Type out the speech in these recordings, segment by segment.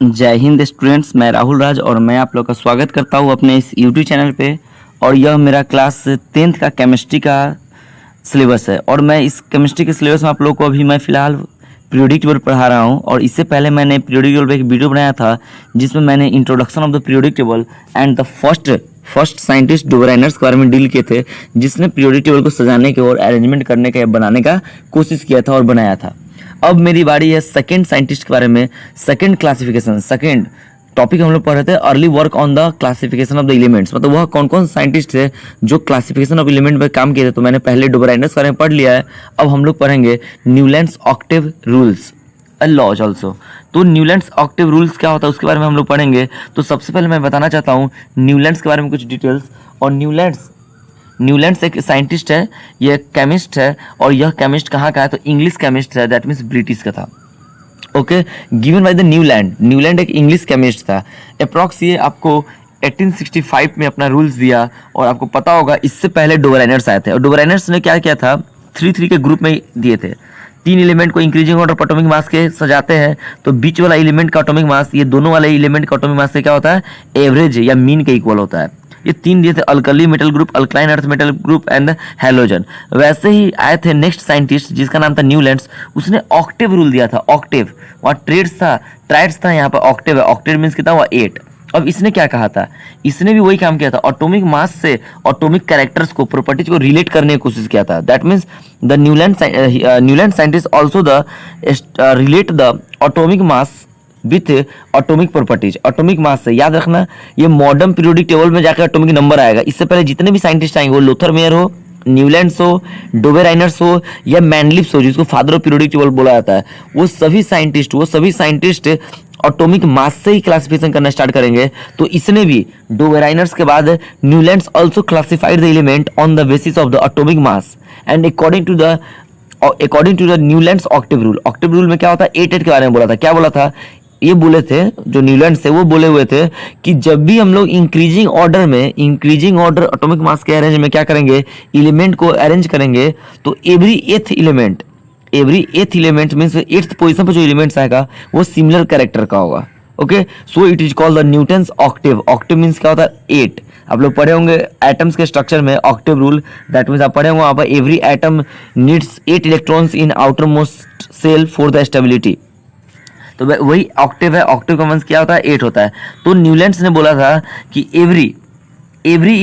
जय हिंद स्टूडेंट्स, मैं राहुल राज और मैं आप लोग का स्वागत करता हूं अपने इस यूट्यूब चैनल पे। और यह मेरा क्लास 10th का केमिस्ट्री का सिलेबस है और मैं इस केमिस्ट्री के सिलेबस में आप लोग को अभी मैं फ़िलहाल पीरियोडिक टेबल पढ़ा रहा हूं। और इससे पहले मैंने पीरियोडिक टेबल पे एक वीडियो बनाया था जिसमें मैंने introduction of the periodic table and the first scientist Dobereiner's के बारे में डील किए थे, जिसने पीरियोडिक टेबल को सजाने के और अरेंजमेंट करने का बनाने का कोशिश किया था और बनाया था। अब मेरी बारी है सेकंड साइंटिस्ट के बारे में। सेकंड क्लासिफिकेशन, सेकंड टॉपिक हम लोग पढ़ रहे थे early work on the classification of the elements, मतलब वह कौन कौन साइंटिस्ट थे जो क्लासिफिकेशन ऑफ एलिमेंट पर काम किए थे। तो मैंने पहले डोबेराइनर्स के बारे में पढ़ लिया है। अब हम लोग पढ़ेंगे Newlands octave rules laws also. तो न्यूलैंड्स ऑक्टेव रूल्स क्या होता है उसके बारे में हम लोग पढ़ेंगे। तो सबसे पहले मैं बताना चाहता हूँ न्यूलैंड्स के बारे में कुछ डिटेल्स। और न्यूलैंड्स एक साइंटिस्ट है, ये केमिस्ट है। और यह केमिस्ट कहाँ का है तो इंग्लिश केमिस्ट है, दैट मीन्स ब्रिटिश का था। Okay, given by the Newland एक इंग्लिश केमिस्ट था। अप्रॉक्स ये आपको 1865 में अपना रूल्स दिया। और आपको पता होगा इससे पहले डोबेराइनर्स आए थे और डोबेराइनर्स ने क्या किया था, 3 के ग्रुप में दिए थे। 3 एलिमेंट को इंक्रीजिंग ऑर्डर पर एटॉमिक मास के सजाते हैं। तो बीच वाला एलिमेंट का एटॉमिक मास ये दोनों वाले एलिमेंट का एटॉमिक मास से क्या होता है, एवरेज या मीन के इक्वल होता है। ये 3 दिए थे, alkali metal group, alkaline earth metal group and halogen. वैसे ही आए थे नेक्स्ट साइंटिस्ट जिसका नाम था न्यूलैंड्स, उसने ऑक्टेव रूल दिया था। ऑक्टेव वहाँ ट्राइड्स था, यहाँ पर ऑक्टेव है। ऑक्टेव मीन्स कितना हुआ 8। अब इसने क्या कहा था, इसने भी वही काम किया था, एटॉमिक मास से एटॉमिक कैरेक्टर्स को, प्रॉपर्टीज को रिलेट करने की कोशिश किया था। That means the Newland scientist also the relate the atomic mass with atomic properties. Atomic mass से याद रखना, ये मॉडर्न पीरियोडिक टेबल में जाकर एटॉमिक नंबर आएगा। इससे पहले जितने भी साइंटिस्ट आएंगे, वो लोथर मेयर हो, न्यूलैंड्स हो, डोबेराइनर्स हो या मैनलिप्स हो, जिसको फादर ऑफ पीरियोडिक टेबल बोला जाता है, वो सभी साइंटिस्ट एटॉमिक मास से ही क्लासिफिकेशन करना स्टार्ट करेंगे। तो इसने भी डोबेराइनर्स के बाद Newlands also classified the element on the basis of the atomic mass and according to the Newlands octave rule. Octave rule में क्या होता है, 8 के बारे में बोला था। क्या बोला था, ये बोले थे जो न्यूलैंड्स थे, वो बोले हुए थे कि जब भी हम लोग इंक्रीजिंग ऑर्डर एटॉमिक मास के अरेंज में क्या करेंगे, एलिमेंट को अरेंज करेंगे, तो every eighth element means 8th position पर जो एलिमेंट्स आएगा वो सिमिलर कैरेक्टर का होगा। Okay, so it is called the Newton's Octave. Octave means क्या होता है 8। आप लोग पढ़े होंगे एटम्स के स्ट्रक्चर में ऑक्टेव रूल, दैट मीन्स आप पढ़े होंगे वहाँ पर every atom needs 8 electrons in outermost shell for the stability. तो वही ऑक्टेव है। ऑक्टेव का मीन्स क्या होता है, 8 होता है। तो न्यूलैंड्स ने बोला था कि every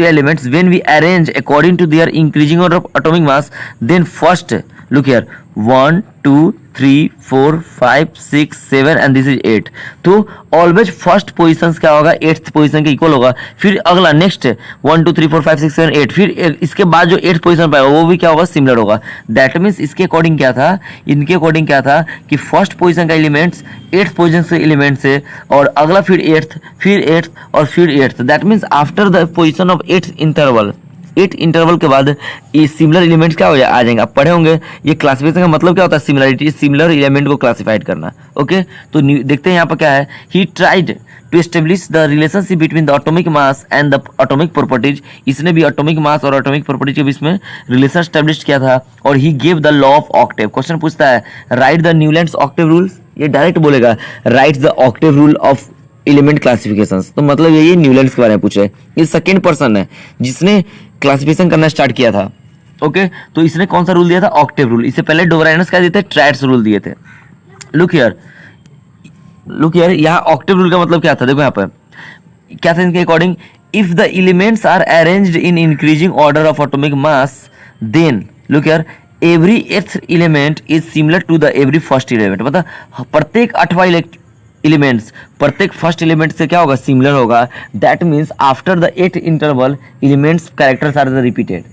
elements when we arrange according to their increasing order of atomic mass, then first look here 1 2 3 4 5 6 7 and this is 8। तो ऑलवेज फर्स्ट पोजीशन क्या होगा, 8th पोजीशन के इक्वल होगा। फिर अगला नेक्स्ट 1 2 3 4 5 6 7 8, फिर इसके बाद जो 8th पोजीशन पाएगा वो भी क्या होगा, सिमिलर होगा। दैट मीन्स इसके अकॉर्डिंग क्या था, इनके अकॉर्डिंग क्या था कि फर्स्ट पोजीशन का एलिमेंट्स 8th पोजीशन से एलिमेंट से, और अगला फिर 8th और फिर 8th। That means after the position of 8th interval के बाद ये सिमिलर एलिमेंट्स क्या हो जाए आ जाएंगे। आप पढ़े होंगे ये क्लासिफिकेशन का मतलब क्या होता है, सिमिलरिटी, सिमिलर एलिमेंट को क्लासिफाइड करना। ओके, तो देखते हैं यहाँ पर क्या है, he tried to establish the relationship between the atomic mass and the atomic properties. इसने भी एटॉमिक मास और एटॉमिक प्रॉपर्टीज के बीच में रिलेशन एस्टेब्लिश किया था। और he give the law of octave. Question पूछता है write the Newlands octave rules, ये डायरेक्ट बोलेगा write the octave rule of element classifications. तो मतलब ये न्यूलैंड्स के बारे में पूछे। ये सेकंड पर्सन है जिसने क्लासिफिकेशन करना स्टार्ट किया था। ओके, तो इसने कौन सा रूल दिया था, ऑक्टेव रूल। इससे पहले डोबेराइनर्स क्या दिए थे, ट्राइड्स रूल दिए थे। लुक हियर यहाँ ऑक्टेव रूल का मतलब क्या था, देखो यहाँ पर क्या था इनके according, if the elements are arranged in increasing order of atomic mass then look here every 8th element is similar to the every first element. मतलब प्रत्येक 8वां एलिमेंट्स प्रत्येक फर्स्ट एलिमेंट से क्या होगा, सिमिलर होगा। That means after the 8th interval elements characters are the repeated.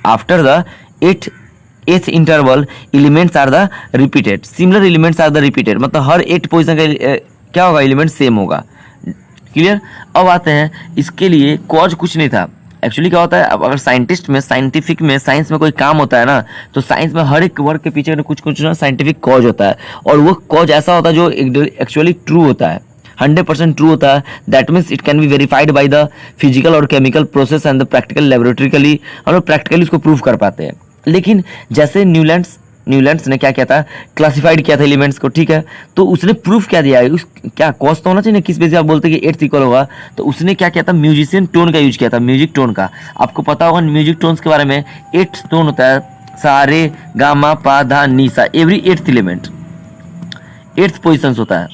After the 8th interval elements are the repeated, similar elements are the repeated. मतलब हर 8 पोजीशन का क्या होगा, एलिमेंट सेम होगा। क्लियर। अब आते हैं इसके लिए कॉज कुछ नहीं था। एक्चुअली क्या होता है, अब अगर साइंटिफिक में साइंस में कोई काम होता है ना, तो साइंस में हर एक वर्क के पीछे कुछ ना साइंटिफिक कॉज होता है। और वो कॉज ऐसा होता है जो एक्चुअली ट्रू होता है, 100% ट्रू होता है। That means it can be verified by the physical और chemical process and the practical laboratorically, हम लोग प्रैक्टिकली उसको प्रूव कर पाते हैं। लेकिन जैसे न्यूलैंड्स न्यूलैंड्स ने क्या किया था, क्लासिफाइड किया था एलिमेंट्स को, ठीक है। तो उसने प्रूफ क्या दिया है, उस क्या कॉज तो होना चाहिए ना, किस बेसिस आप बोलते हैं कि 8th इक्वल होगा। तो उसने क्या किया था, म्यूजिशियन टोन का यूज किया था, म्यूजिक टोन का। आपको पता होगा म्यूजिक टोन्स के बारे में, 8 टोन होता है, सा रे गा मा पा धा नी सा, every 8th element 8th position होता है।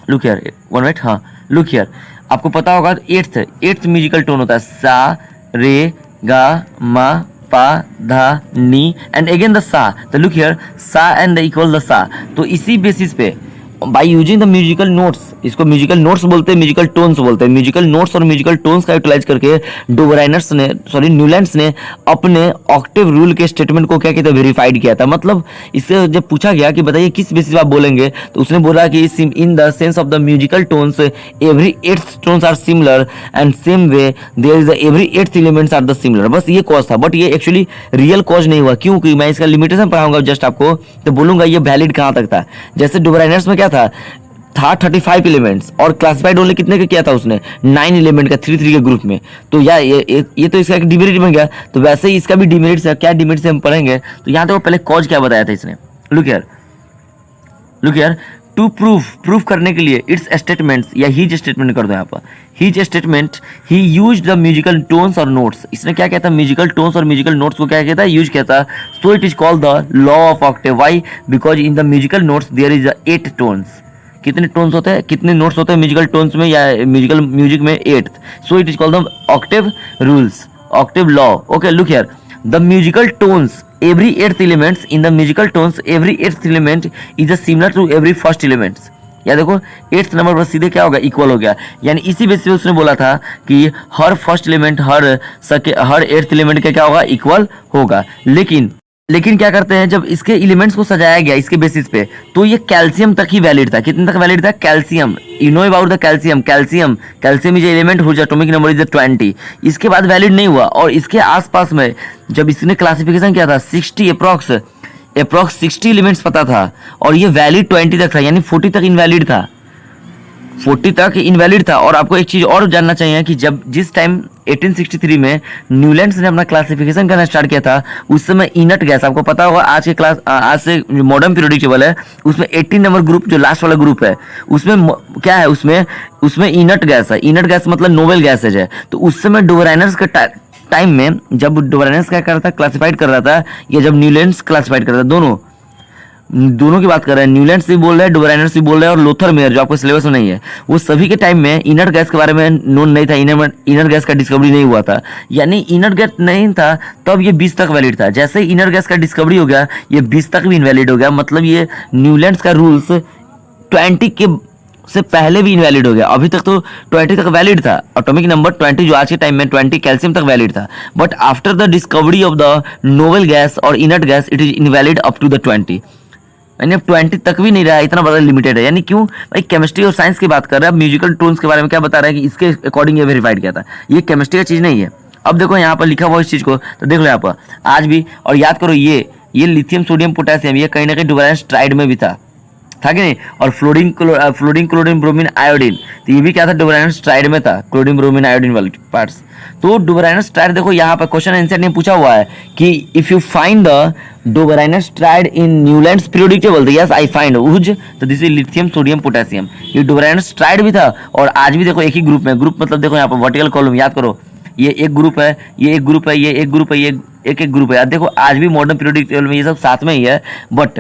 लुक हियर, वन मिनट, हाँ लुक हियर, आपको पता होगा 8th म्यूजिकल टोन होता है, सा रे गा मा पा धा नी एंड अगेन द सा। तो लुक हियर, सा एंड इक्वल द सा। तो इसी बेसिस पे by using the musical notes, इसको म्यूजिकल नोट्स बोलते हैं, म्यूजिकल टोन्स बोलते हैं, म्यूजिकल नोट्स और म्यूजिकल टोन्स का यूटिलाइज करके डोबराइनर्स ने, सॉरी न्यूलैंड्स ने अपने ऑक्टेव रूल के स्टेटमेंट को क्या किया था, वेरीफाइड किया था। मतलब इससे जब पूछा गया कि बताइए किस बेसिस पे आप बोलेंगे, तो उसने बोला कि in the sense of the musical tones every 8th tones are similar and same way there is every 8th elements are the similar. बस ये कॉज था, बट ये एक्चुअली रियल कॉज नहीं हुआ, क्योंकि मैं इसका लिमिटेशन पढ़ाऊंगा जस्ट आपको, तो बोलूंगा ये वैलिड कहाँ तक था। जैसे डोबराइनर्स में क्या था 35 एलिमेंट्स और क्लासिफाइड ओनली कितने का किया था उसने, 9 एलिमेंट का 3 के ग्रुप में। तो या ये तो इसका एक डिमेरिट बन गया, तो वैसे ही इसका भी डिमेरिट है। क्या डिमेरिट से हम पढ़ेंगे, तो यहाँ तो पहले कॉज क्या बताया था इसने, लुक हियर टू प्रूफ करने के लिए इट्स स्टेटमेंट्स, या हीज स्टेटमेंट कर दो यहाँ पर, his statement he use the musical tones और नोट्स। इसने क्या किया था, म्यूजिकल टोन्स और म्यूजिकल नोट्स को क्या किया था, यूज किया था। So it is called the law of octave. Why, because in the musical notes there is 8 tones. कितने टोन्स होते हैं, कितने नोट्स होते हैं म्यूजिकल टोन्स में या म्यूजिक में, 8th। So it is called the octave rules, octave law. Okay, look here, the musical tones every 8th elements, in the musical tones every 8th element is similar to every first elements। या देखो 8th number पर सीधे क्या होगा, equal हो गया। यानी इसी बेसिस पे उसने बोला था कि हर फर्स्ट एलिमेंट हर 8th एलिमेंट का क्या होगा, इक्वल होगा। लेकिन क्या करते हैं, जब इसके एलिमेंट्स को सजाया गया इसके बेसिस पे, तो ये कैल्शियम तक ही वैलिड था। कितने तक वैलिड था, calcium. You know about the calcium is element whose atomic number is 20। इसके बाद वैलिड नहीं हुआ, और इसके आसपास में जब इसने क्लासिफिकेशन किया था 60 अप्रॉक्स 60 एलिमेंट्स पता था, और ये वैलिड 20 तक था, यानी 40 तक इनवैलिड था, 40 तक इनवैलिड था। और आपको एक चीज और जानना चाहिए कि जिस टाइम 1863 में न्यूलैंड्स ने अपना क्लासिफिकेशन करना स्टार्ट किया था, उस समय इनट गैस, आपको पता होगा आज से मॉडर्न पीरियोडिक टेबल है, उसमें 18 नंबर ग्रुप जो लास्ट वाला ग्रुप है, उसमें क्या है, उसमें इनट गैस है। इनट गैस मतलब नोबेल गैसेज है। तो उस समय डोबराइनर्स के टाइम में, जब डोबराइनर्स क्या कर रहा था, क्लासिफाइड कर रहा था, या जब न्यूलैंड्स क्लासिफाइड कर रहा था, दोनों की बात कर रहे हैं, न्यूलैंड्स भी बोल रहे हैं, डोबराइनर्स भी बोल रहे हैं, और लोथर मेयर जो आपको सिलेबस में नहीं है, वो सभी के टाइम में इनर्ट गैस के बारे में नोन नहीं था, इनर्ट गैस का डिस्कवरी नहीं हुआ था। यानी इनर्ट गैस नहीं था तब ये 20 तक वैलिड था। जैसे ही इनर्ट गैस का डिस्कवरी हो गया, ये 20 तक भी इनवैलिड हो गया। मतलब ये न्यूलैंड्स का रूल्स 20 के से पहले भी इनवैलिड हो गया। अभी तक तो 20 तक वैलिड था, एटॉमिक नंबर 20 जो आज के टाइम में 20 कैल्शियम तक वैलिड था, but after the discovery of the noble gas और inert gas it is invalid up to the 20। यानी अब 20 तक भी नहीं रहा, इतना बड़ा लिमिटेड है। यानी क्यों भाई, केमिस्ट्री और साइंस की बात कर रहे हैं। अब म्यूजिकल टोन्स के बारे में क्या बता रहे हैं कि इसके अकॉर्डिंग ये वेरीफाइड किया था, ये केमिस्ट्री का चीज़ नहीं है। अब देखो यहाँ पर लिखा हुआ इस चीज़ को, तो देख लो यहाँ पर आज भी, और याद करो ये लिथियम सोडियम पोटेशियम ये कहीं ना कहीं डोबराइनर्स ट्राइड में भी था कि नहीं। और फ्लोरीन क्लोरीन ब्रोमीन आयोडीन, तो ये भी क्या था, डोबराइनर्स ट्राइड में था, क्लोरीन ब्रोमीन आयोडीन वाले पार्ट्स। तो डोबराइनर्स ट्राइड, देखो यहाँ पर क्वेश्चन आंसर ने पूछा हुआ है कि if you find the Dobereiner's triad in Newlands periodic table, तो यस आई फाइंड हुज, तो this is lithium sodium potassium. ये डोबराइनर्स ट्राइड भी था, और आज भी देखो एक ही ग्रुप में, ग्रुप मतलब देखो यहाँ पर वर्टिकल कॉलम, याद करो ये एक ग्रुप है, ये एक ग्रुप है, ये एक ग्रुप है, ये एक ग्रुप है। देखो आज भी मॉडर्न पीरियोडिक टेबल में ये सब साथ में ही है। बट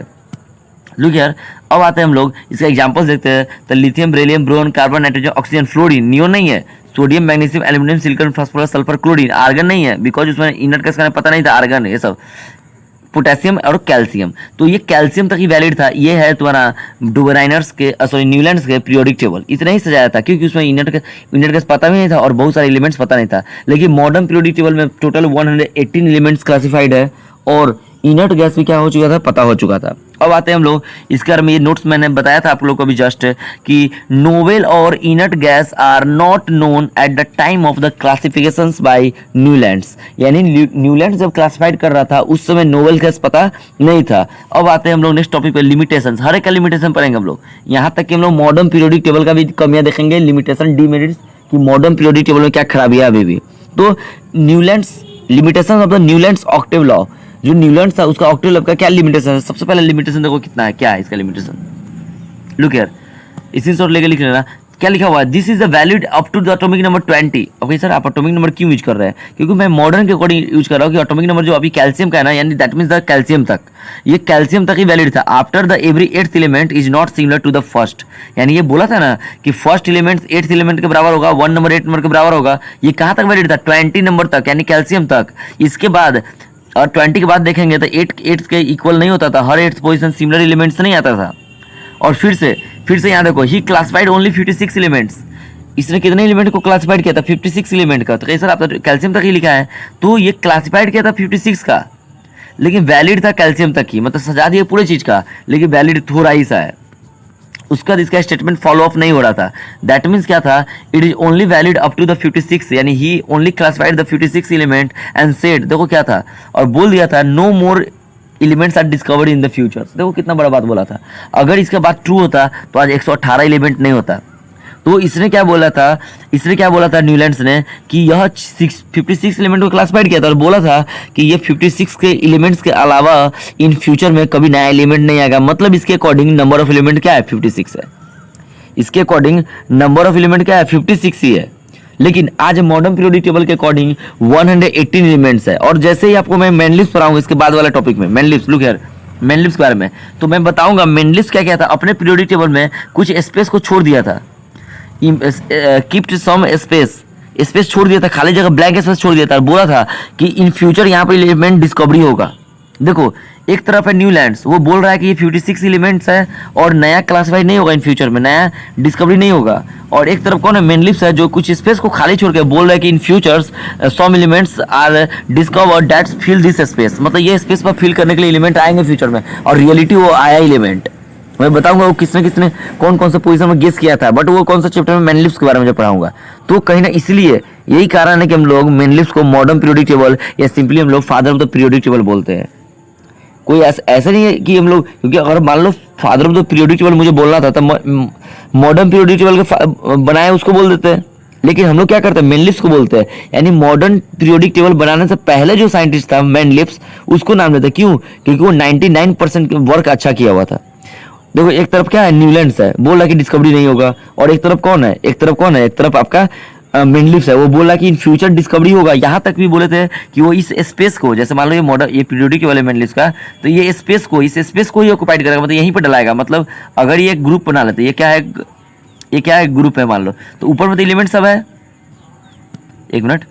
लुक यार, अब आते हैं हम लोग इसका एग्जांपल्स देखते हैं। तो lithium, beryllium, boron, carbon, nitrogen, oxygen, fluorine, neon नहीं है, sodium, magnesium, aluminium, silicon, phosphorus, sulphur, chlorine, argon नहीं है, बिकॉज उसमें इनर्ट गैस का पता नहीं था, आर्गन ये सब, पोटेशियम और कैल्शियम। तो ये कैल्शियम तक ही वैलिड था। ये है तुम्हारा डोबराइनर्स के, सॉरी न्यूलैंड्स के पीरियोडिक टेबल। इतना ही सजाया था क्योंकि उसमें इनर्ट गैस पता भी नहीं था और बहुत सारे एलिमेंट्स पता नहीं था। लेकिन मॉडर्न पीरियोडिक टेबल में टोटल 118 एलिमेंट्स क्लासिफाइड है, और इनर्ट गैस भी क्या हो चुका था, पता हो चुका था। अब आते हैं हम लोग इसके बारे में, ये नोट्स मैंने बताया था आप लोगों को अभी जस्ट, कि नोवेल और inert gas are not known at the time of the classifications by Newlands. यानी न्यूलैंड्स जब क्लासिफाइड कर रहा था उस समय नोवेल गैस पता नहीं था। अब आते हैं हम लोग नेक्स्ट टॉपिक पे, लिमिटेशंस। हर एक का लिमिटेशन पढ़ेंगे हम लोग, यहाँ तक कि हम लोग मॉडर्न पीरियोडिक टेबल का भी कमियां देखेंगे, लिमिटेशन, डिमेरिट्स, कि मॉडर्न पीरियोडिक टेबल में क्या खराबी है अभी भी। तो Newlands, limitation of the Newlands Octave law, जो न्यूलैंड्स था उसका ऑक्टेव का क्या लिमिटेशन है? सबसे पहले लिमिटेशन देखो कितना है, क्या है इसका लिमिटेशन, लुक हियर, इसी शॉर्ट लेके लिख लेना। क्या लिखा हुआ है? This is the valid up to the atomic number 20। Okay sir, आप एटॉमिक नंबर क्यों यूज कर रहे हैं? क्योंकि मैं मॉडर्न के अकॉर्डिंग यूज कर रहा हूँ कि एटॉमिक नंबर जो अभी कैल्शियम का है ना, यानी दैट मीन्स द कैल्शियम तक, ये कैल्शियम तक ही वैलिड था। After the every 8th element is not similar to the first, यानी ये बोला था ना कि फर्स्ट एलिमेंट 8th एलिमेंट के बराबर होगा, 1 नंबर 8 नंबर के बराबर होगा। ये कहाँ तक वैलिड था? 20 नंबर तक, यानी कैल्शियम तक। इसके बाद और 20 के बाद देखेंगे तो 8 के इक्वल नहीं होता था, हर 8th पोजिशन सिमिलर एलिमेंट्स नहीं आता था। और फिर से यहाँ देखो, ही क्लासिफाइड ओनली 56 एलिमेंट्स, इसने कितने एलिमेंट को क्लासिफाइड किया था? 56 एलिमेंट का। तो सर आप तो कैल्शियम तक ही लिखा है, तो ये क्लासिफाइड किया था 56 का, लेकिन वैलिड था कैल्शियम तक ही, मतलब सजा दिया पूरे चीज का, लेकिन वैलिड थोड़ा ही सा है। उसका इसका स्टेटमेंट फॉलो अप नहीं हो रहा था। दैट मीन्स क्या था? It is only valid up to the 56, यानी he only classified the 56 element and said, देखो क्या था, और बोल दिया था no more elements are discovered in the future. देखो कितना बड़ा बात बोला था। अगर इसका बात ट्रू होता तो आज 118 एलिमेंट नहीं होता। तो इसने क्या बोला था न्यूलैंड्स ने कि यह 56 एलिमेंट को क्लासिफाइड किया था और बोला था कि ये 56 के एलिमेंट्स के अलावा इन फ्यूचर में कभी नया एलिमेंट नहीं आएगा। मतलब इसके अकॉर्डिंग नंबर ऑफ एलिमेंट क्या है? 56 है। इसके अकॉर्डिंग नंबर ऑफ एलिमेंट क्या है? 56 ही है। लेकिन आज मॉडर्न पीरियोडिक टेबल के अकॉर्डिंग 118 एलिमेंट्स है। और जैसे ही आपको मैं मेनलिप्स पढ़ाऊंगा इसके बाद वाला टॉपिक में, मेनलिप्स, लुक हियर, मेनलिप्स के बारे में, तो मैं बताऊंगा मेनलिप्स क्या क्या था। अपने पीरियोडिक टेबल में कुछ स्पेस को छोड़ दिया था, कीप्ट सम स्पेस छोड़ दिया था, खाली जगह ब्लैंक स्पेस छोड़ दिया था, बोला था कि इन फ्यूचर यहाँ पर एलिमेंट डिस्कवरी होगा। देखो एक तरफ है न्यूलैंड्स, वो बोल रहा है कि ये 56 एलिमेंट्स है और नया क्लासिफाइड नहीं होगा, इन फ्यूचर में नया डिस्कवरी नहीं होगा। और एक तरफ कौन है? मेनलिप्स है, जो कुछ स्पेस को खाली छोड़ के बोल रहा है कि in futures some elements are discovered that fill this space, मतलब ये स्पेस पर फिल करने के लिए एलिमेंट आएंगे फ्यूचर में, और रियलिटी वो आया एलिमेंट। मैं बताऊंगा वो किसने कौन कौन सा पोजीशन में गेस किया था, बट वो कौन सा चैप्टर में मेनलिप्स के बारे में जब पढ़ाऊंगा। तो कहीं ना इसलिए यही कारण है कि हम लोग मेनलिप्स को मॉडर्न पीरियोडिक टेबल या सिंपली हम लोग father of the periodic table बोलते हैं। कोई ऐसा नहीं है कि हम लोग, क्योंकि अगर मान लो father of the periodic table मुझे बोलना था तो मॉडर्न पीरियोडिक टेबल के बनाए उसको बोल देते हैं, लेकिन हम लोग क्या करते हैं? मेनलिप्स को बोलते हैं। यानी मॉडर्न पीरियोडिक टेबल बनाने से पहले जो साइंटिस्ट था मेनलिप्स, उसको नाम देते हैं। क्यों? क्योंकि वो 99% वर्क अच्छा किया हुआ था। देखो एक तरफ क्या है? न्यूलैंड्स है, बोल रहा कि डिस्कवरी नहीं होगा, और एक तरफ कौन है? एक तरफ आपका मेनलिप्स है, वो बोला कि इन फ्यूचर डिस्कवरी होगा। यहाँ तक भी बोले थे कि वो इस स्पेस को, जैसे मान लो ये मॉडल, ये पीरियोडिक वाले मेनलिप्स का, तो ये स्पेस को, इस स्पेस को ही ऑक्युपाइड करेगा, मतलब यहीं पर डलाएगा। मतलब अगर ये ग्रुप बना लेते, ये क्या है? ग्रुप है मान लो, तो ऊपर में तो एलिमेंट सब है, एक मिनट,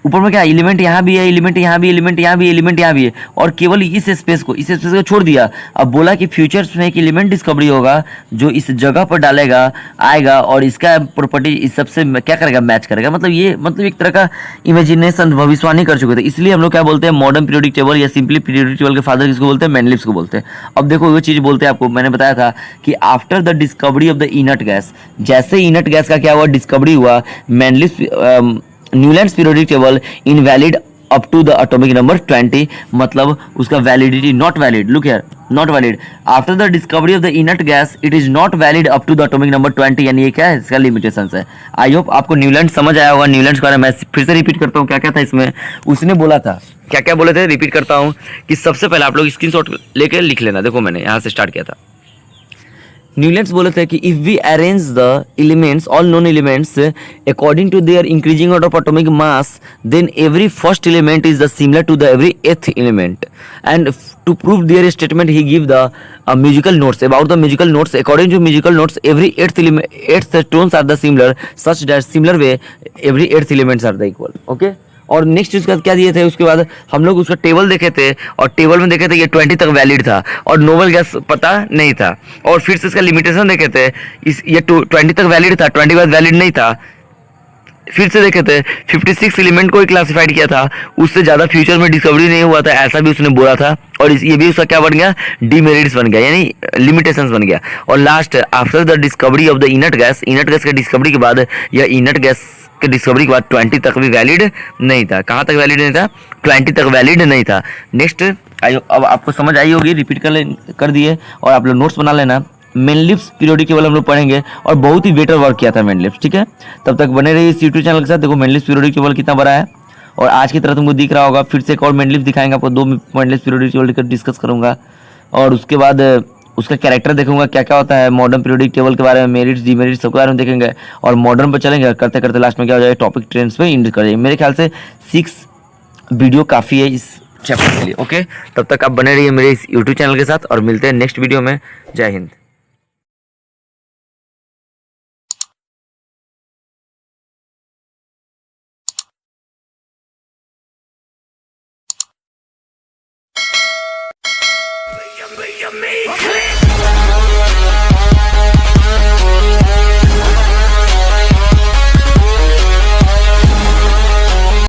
ऊपर में क्या है? एलिमेंट यहाँ भी है, एलिमेंट यहाँ भी, एलिमेंट यहाँ भी, एलिमेंट यहाँ भी है, और केवल इस स्पेस को छोड़ दिया। अब बोला कि फ्यूचर्स में एक एलिमेंट डिस्कवरी होगा जो इस जगह पर डालेगा, आएगा, और इसका प्रॉपर्टी इस सबसे क्या करेगा? मैच करेगा। मतलब ये एक तरह का इमेजिनेशन, भविष्यवाणी कर चुके थे। इसलिए हम लोग क्या बोलते हैं? मॉडर्न पीरियोडिक टेबल या सिंपली पीरियोडिक टेबल के फादर किसको बोलते हैं? मेनलिप्स को बोलते हैं। अब देखो वो चीज़ बोलते हैं, आपको मैंने बताया था कि after the discovery of the inert gas, जैसे इनर्ट गैस का क्या हुआ? डिस्कवरी हुआ, मेनलिप्स Newlands periodic table invalid up to the atomic number 20, मतलब उसका validity not valid, look here, not valid after the discovery of the inert gas, it is not valid up to the atomic number 20, यानी ये क्या है? इसका limitations है। I hope आपको Newland समझ आया होगा। न्यूलैंड्स के बारे में मैं फिर से रिपीट करता हूँ, क्या क्या था इसमें, उसने बोला था, क्या क्या बोले थे, रिपीट करता हूँ कि सबसे पहले आप लोग स्क्रीनशॉट लेके लिख लेना। देखो मैंने यहाँ से स्टार्ट किया था। न्यूलैंड्स बोले थे कि if we arrange the elements, all known elements according to their increasing order of atomic mass, then every first element is the similar to the every eighth element, and to prove their statement he give the musical notes about the musical notes. According to musical notes, every eighth tones are the similar, such that similar way every eighth elements are the equal. Okay. और next उसका क्या दिए थे? उसके बाद हम लोग उसका टेबल देखे थे, और टेबल में देखे थे ये 20 तक वैलिड था, और नोबल गैस पता नहीं था। और फिर से इसका लिमिटेशन देखे थे, ये 20 तक वैलिड था, 20 के बाद वैलिड नहीं था। फिर से देखे थे 56 एलिमेंट को ही क्लासिफाइड किया था, उससे ज़्यादा फ्यूचर में डिस्कवरी नहीं हुआ था, ऐसा भी उसने बोला था। और ये भी उसका क्या बन गया? डीमेरिट्स बन गया, यानी लिमिटेशंस बन गया। और last, after the discovery of the inert gas के डिस्कवरी के बाद, या इनर्ट गैस के डिस्कवरी के बाद 20 तक भी वैलिड नहीं था। कहाँ तक वैलिड नहीं था? 20 तक वैलिड नहीं था। नेक्स्ट, अब आपको समझ आई होगी, रिपीट कर दिए, और आप लोग नोट्स बना लेना। मेनलिप्स पीरियोडिक टेबल हम लोग पढ़ेंगे, और बहुत ही बेटर वर्क किया था मेनलिप्स। ठीक है, तब तक बने रहिए इस यूट्यूब चैनल के साथ। देखो मेनलिप्स पीरियोडिक टेबल कितना बड़ा है, और आज की तरह तुमको दिख रहा होगा, फिर से एक और मेंडलीफ दिखाएंगे आपको, 2 मेंडलीफ पीरियोडिक टेबल का डिस्कस करूँगा। और उसके बाद उसका कैरेक्टर देखूंगा क्या क्या होता है, मॉडर्न पीरियोडिक टेबल के बारे में, मेरिट्स डीमेरिट्स सबके बारे में देखेंगे। और मॉडर्न पर चलेंगे, करते करते लास्ट में क्या हो जाएगा, टॉपिक ट्रेंड्स पे एंड कर जाएंगे। मेरे ख्याल से 6 वीडियो काफ़ी है इस चैप्टर के लिए। ओके, तब तक आप बने रहिए मेरे इस यूट्यूब चैनल के साथ और मिलते हैं नेक्स्ट वीडियो में। जय Hind. You make me clean.